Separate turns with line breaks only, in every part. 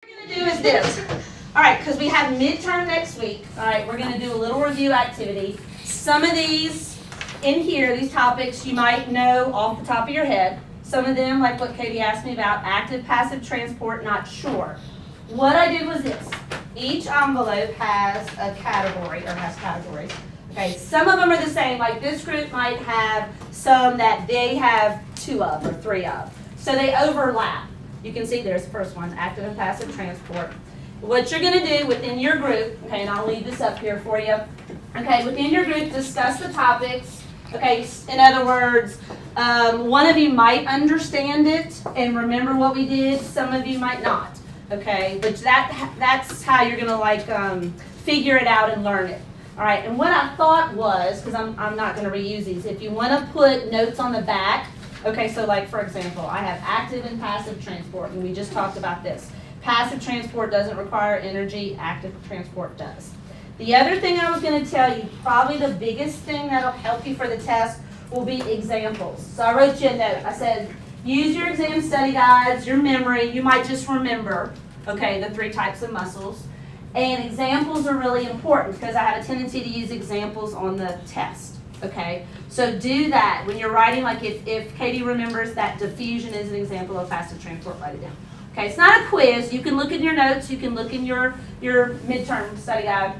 What we're going to do is this. All right, because we have midterm next week. All right, we're going to do a little review activity. Some of these in here, these topics, you might know off the top of your head. Some of them, like what Katie asked me about, active, passive transport, not sure. What I did was this. Each envelope has a category, or has categories. Okay, some of them are the same, like this group might have some that they have 2 of or 3 of. So they overlap. You can see there's the first one, active and passive transport. What you're going to do within your group, okay, and I'll leave this up here for you. Okay, within your group, discuss the topics. Okay, in other words, one of you might understand it and remember what we did. Some of you might not. Okay, but that's how you're going to figure it out and learn it. All right, and what I thought was, because I'm not going to reuse these, if you want to put notes on the back, okay, so like for example, I have active and passive transport, and we just talked about this. Passive transport doesn't require energy, active transport does. The other thing I was going to tell you, probably the biggest thing that'll help you for the test will be examples. So I wrote you a note. I said, use your exam study guides, your memory. You might just remember, okay, the 3 types of muscles. And examples are really important because I have a tendency to use examples on the test, okay? So do that. When you're writing, like if Katie remembers that diffusion is an example of passive transport, write it down. Okay, it's not a quiz. You can look in your notes. You can look in your midterm study guide.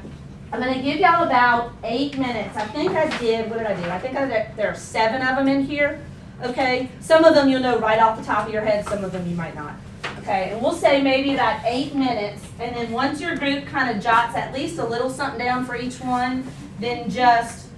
I'm going to give y'all about 8 minutes. I think I did, what did I do? I think there are 7 of them in here, okay? Some of them you'll know right off the top of your head. Some of them you might not. Okay, and we'll say maybe about 8 minutes, and then once your group kind of jots at least a little something down for each one, then just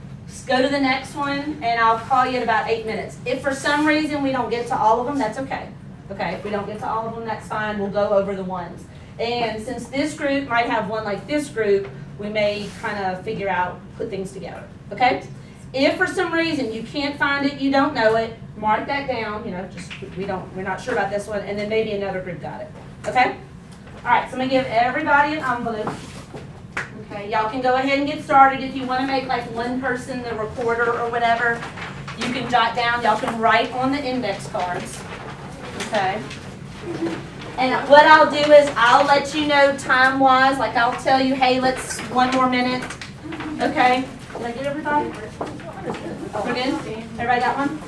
go to the next one, and I'll call you in about 8 minutes. If for some reason we don't get to all of them, that's okay. Okay, if we don't get to all of them, that's fine. We'll go over the ones. And since this group might have one like this group, we may kind of figure out, put things together. Okay? If for some reason you can't find it, you don't know it, mark that down, just we're not sure about this one, and then maybe another group got it. Okay? All right, so I'm going to give everybody an envelope. Okay, y'all can go ahead and get started. If you want to make like one person the recorder or whatever, you can jot down, y'all can write on the index cards. Okay? And what I'll do is I'll let you know time-wise, like I'll tell you, hey, let's 1 more minute. Okay? Did I get everybody? We're good? Everybody got one?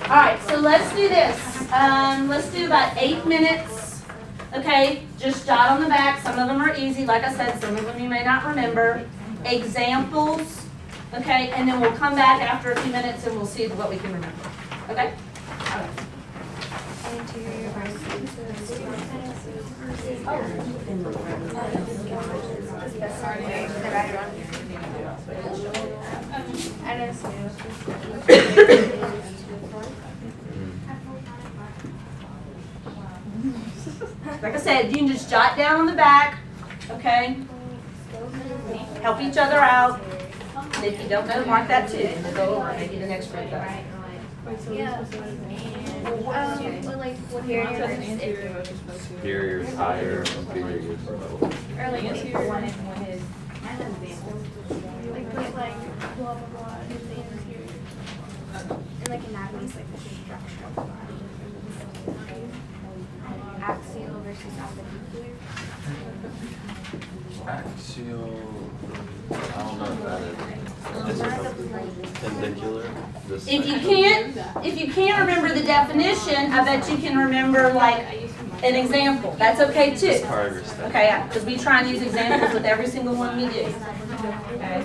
All right, so let's do this. Let's do about 8 minutes. Okay, just jot on the back. Some of them are easy. Like I said, some of them you may not remember. Examples. Okay, and then we'll come back after a few minutes and we'll see what we can remember. Okay? All right. Like I said, you can just jot down on the back, okay? Help each other out. And if you don't know, mark that too. And we'll go over maybe the next group does.
Yeah.
Superior is higher, inferior is low.
Or like one and one is like blah blah blah is the inferior. And like anatomy is like the structure of the body. Axial versus appendicular.
Axial, I don't know if that is. Perpendicular.
If you can't remember the definition, I bet you can remember like an example. That's okay too. Okay, because we try and use examples with every single one we do. Okay.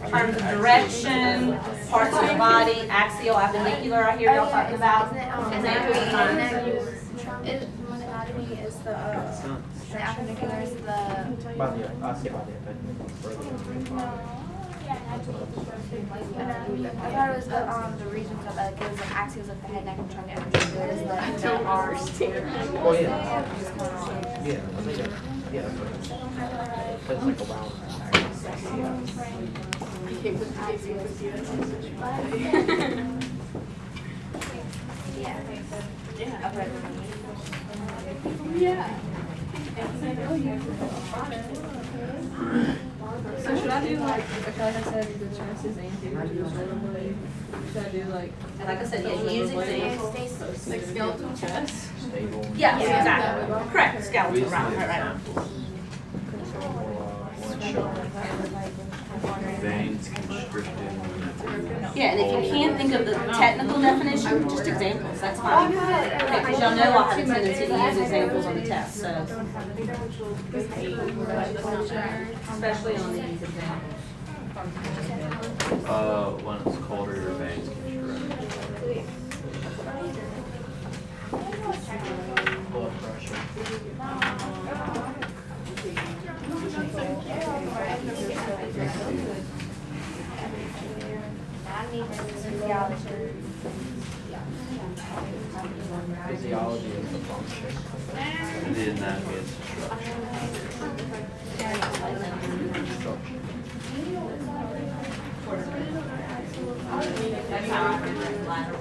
In terms of direction, parts of the body, axial, appendicular. I hear y'all talking about examples of times.
Anatomy is the appendicular is the. I thought it was the regions of it was like axials of the head, neck, and trunk, and appendicular is the arms.
Oh yeah. Yeah. Yeah. That's like a round.
Yeah.
So should I do like I said, the chest is anterior? Should I do like
I said, yeah, use examples.
like skeletal chest?
stable.
Yeah,
Yeah.
exactly. Correct,
We
skeletal,
used to
right,
do
right, right.
examples. One show veins constricting.
Yeah, and if you can't think of the technical definition, just examples, that's fine. Because y'all know I'll have a tendency to use examples on the test, so. Especially on these examples.
When it's colder, your veins constrict.
Blood pressure. Physiology is the function.
And the anatomy is structure.
That's how I remember lateral.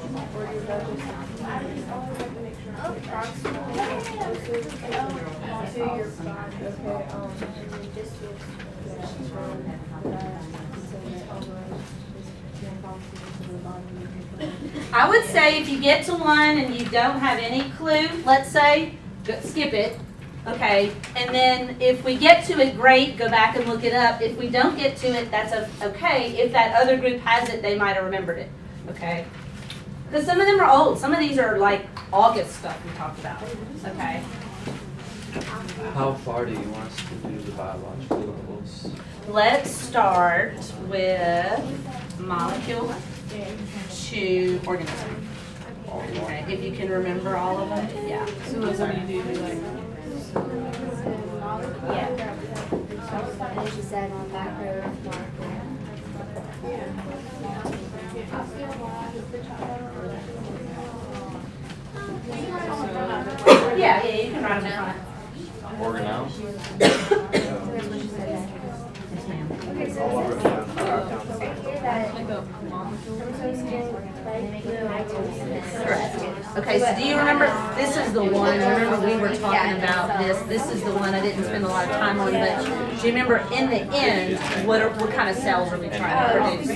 I would say if you get to one and you don't have any clue, let's say, skip it, okay? And then if we get to it, great, go back and look it up. If we don't get to it, that's okay. If that other group has it, they might have remembered it, okay? Because some of them are old. Some of these are like August stuff we talked about, okay?
How far do you want us to do the biological levels?
Let's start with molecule to organism. Okay, if you can remember all of them, yeah.
So what do you do, like?
Yeah. And then she said macro,
Yeah, you can write them down.
Organelle?
Yes, ma'am.
Okay,
Oh, I wrote down- I wrote down the-
Like a molecule?
Correct. Okay, so do you remember, this is the one, remember we were talking about this, this is the one I didn't spend a lot of time on, but do you remember in the end, what kind of cells are we trying to produce?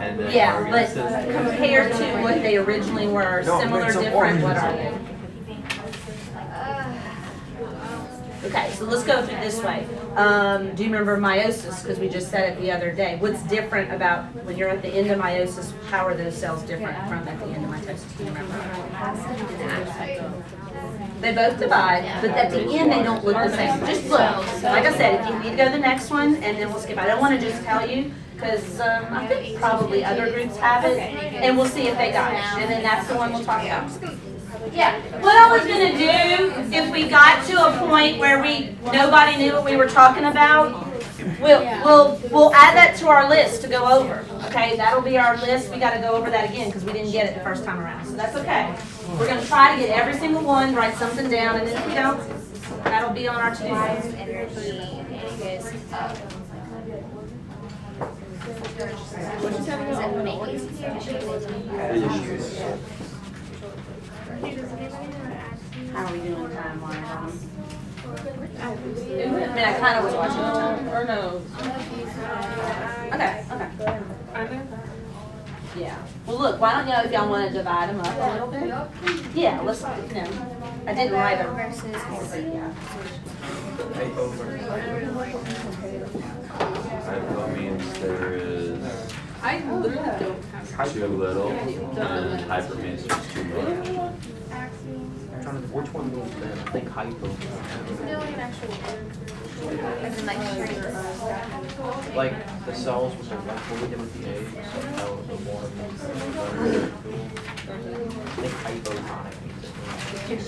And then
Yeah, but
organisms.
compared to what they originally were, similar, different, what are they? Okay, so let's go through this way. Do you remember meiosis? Because we just said it the other day. What's different about when you're at the end of meiosis? How are those cells different from at the end of mitosis? Do you remember? They both divide, but at the end they don't look the same. Just look. Like I said, if you need to go to the next one, and then we'll skip. I don't want to just tell you because I think probably other groups have it, and we'll see if they got it. And then that's the one we'll talk about. Yeah, what I was gonna do, if we got to a point where nobody knew what we were talking about, we'll add that to our list to go over, okay? That'll be our list, we gotta go over that again, because we didn't get it the first time around, so that's okay. We're gonna try to get every single one, write something down, and then if we don't, that'll be on our to-do list. How are we doing time-wise on them? I mean, I kinda was watching the time.
Or no?
Okay. Yeah. Well, look, why don't y'all, if y'all wanna divide them up a little bit? Yeah, let's, I didn't write them. Yeah.
Hypo means there is
I literally don't have.
too little, and hyper means there's too much.
I'm trying to think, which one goes then? I think hypo.
As in like
Like the cells with the, like what we did with the eggs, how the water makes them better. I think hypotonic means it.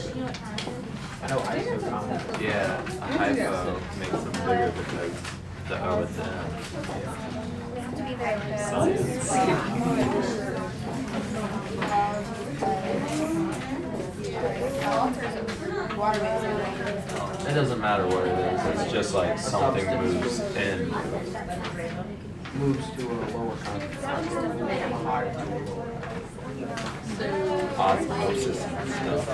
I know isotonic.
Yeah, a hypo makes them bigger because the O at the end.
we have to be very
Science. It doesn't matter what it is, it's just like something moves in.
Moves to a lower concentration, from a higher to a lower.
Osmosis and stuff.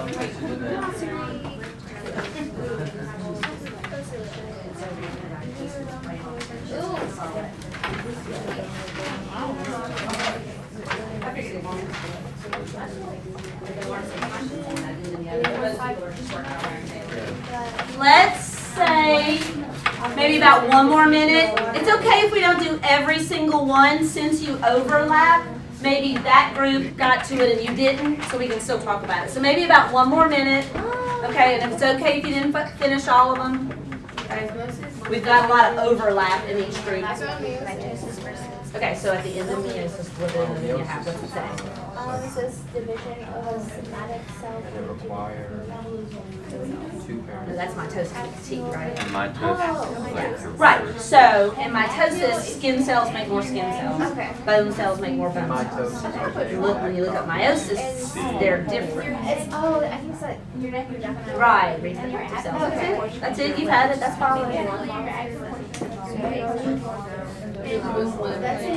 maybe about 1 more minute. It's okay if we don't do every single one since you overlap. Maybe that group got to it and you didn't, so we can still talk about it. So maybe about 1 more minute, okay? And if it's okay if you didn't finish all of them, okay? We've got a lot of overlap in each group.
Mitosis versus.
Okay, so at the end of meiosis, what do you have? What's it say?
It says division of a somatic cell.
And it requires 2
No,
parents.
that's mitosis with T, right?
And mitosis.
Right, so in mitosis, skin cells make more skin cells.
Okay.
Bone cells make more bone
Mitosis.
cells. When you look up meiosis, they're different.
It's I think it's like you're definitely
Right, reproductive cells. Okay, that's it, you've had it, that's fine.
That's it.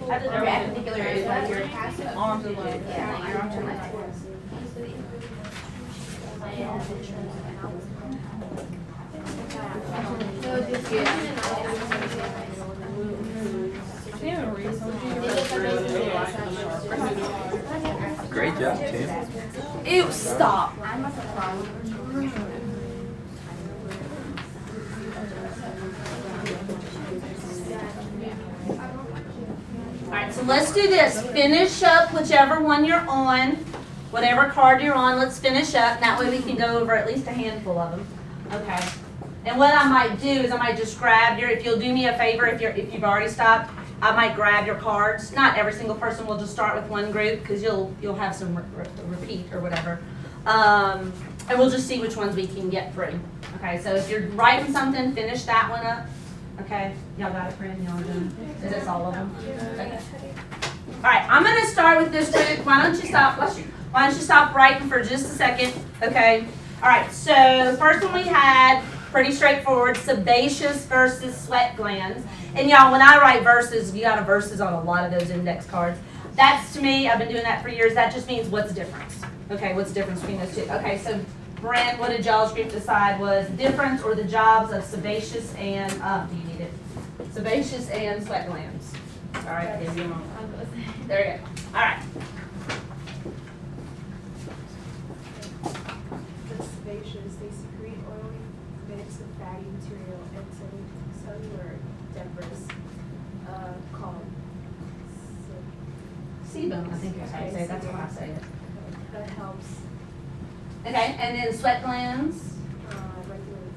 Your appendicular is like your arms and legs.
Yeah, your arms and legs.
Great job, Tim.
Ew, stop. Alright, so let's do this. Finish up whichever one you're on, whatever card you're on, let's finish up. That way we can go over at least a handful of them. Okay. And what I might do is I might just grab if you'll do me a favor, if you've already stopped, I might grab your cards. Not every single person will just start with one group because you'll have some repeat or whatever. And we'll just see which ones we can get through. Okay, so if you're writing something, finish that one up. Okay, y'all got it, friend? Y'all done? Is this all of them? Okay. All right, I'm gonna start with this group. Why don't you stop? Bless you. Why don't you stop writing for just a second? Okay. All right. So first one we had pretty straightforward: sebaceous versus sweat glands. And y'all, when I write verses, you got a verses on a lot of those index cards. That's to me. I've been doing that for years. That just means what's the difference. Okay, what's the difference between those two? Okay, so Brent, what did y'all's group decide was the difference or the jobs of sebaceous and, do you need it? Sebaceous and sweat glands. All right, there you go. There you go. All right.
The sebaceous, they secrete oily mix of fatty material and cellular debris called
Sebum, I think that's how you say it. That's what I say it.
that helps
Okay, and then sweat glands.
regulate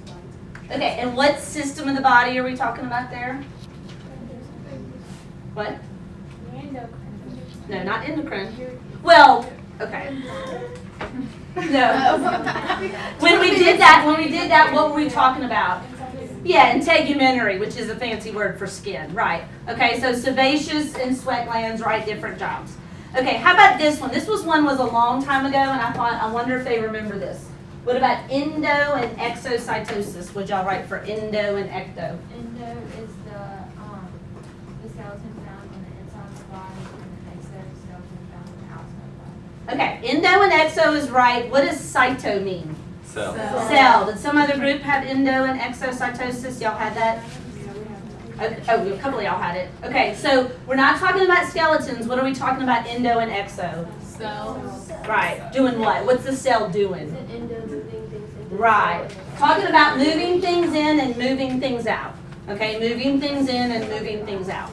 white.
Okay, and what system of the body are we talking about there? What? No, not endocrine. Well, okay. No. When we did that, what were we talking about? Yeah, integumentary, which is a fancy word for skin, right? Okay, so sebaceous and sweat glands, right? Different jobs. Okay, how about this one? This was a long time ago, and I wonder if they remember this. What about endo and exocytosis? Would y'all write for endo and ecto?
Endo is the skeleton found on the inside of the body, and the exoskeleton found on the outside of the body.
Okay, endo and exo is right. What does cyto mean?
Cell.
Cell. Did some other group have endo and exocytosis? Y'all had that? Okay. Oh, a couple of y'all had it. Okay, so we're not talking about skeletons. What are we talking about endo and exo?
Cells.
Right. Doing what? What's the cell doing?
Endo moving things into
Right. Talking about moving things in and moving things out. Okay, moving things in and moving things out.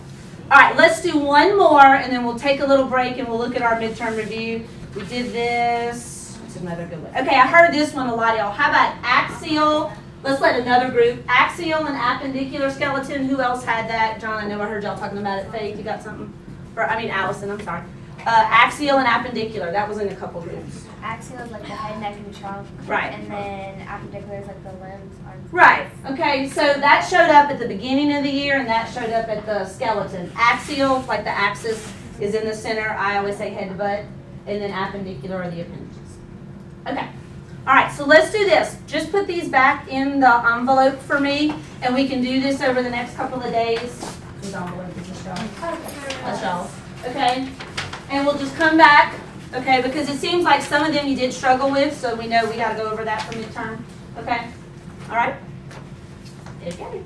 All right, let's do one more and then we'll take a little break and we'll look at our midterm review. We did this. What's another good one? Okay, I heard this one a lot, y'all. How about axial? Let's let another group. Axial and appendicular skeleton. Who else had that? John, I know I heard y'all talking about it. Faith, you got something? Allison, I'm sorry. Axial and appendicular. That was in a couple groups.
Axial is like the head, neck, and trunk.
Right.
And then appendicular is like the limbs.
Right. Okay, so that showed up at the beginning of the year and that showed up at the skeleton. Axial, like the axis, is in the center. I always say head to butt. And then appendicular are the appendages. Okay. All right, so let's do this. Just put these back in the envelope for me, and we can do this over the next couple of days. Whose envelope is this, y'all? That's y'all. Okay? And we'll just come back, okay, because it seems like some of them you did struggle with, so we know we got to go over that for midterm. Okay? All right? Okay.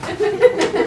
Okay.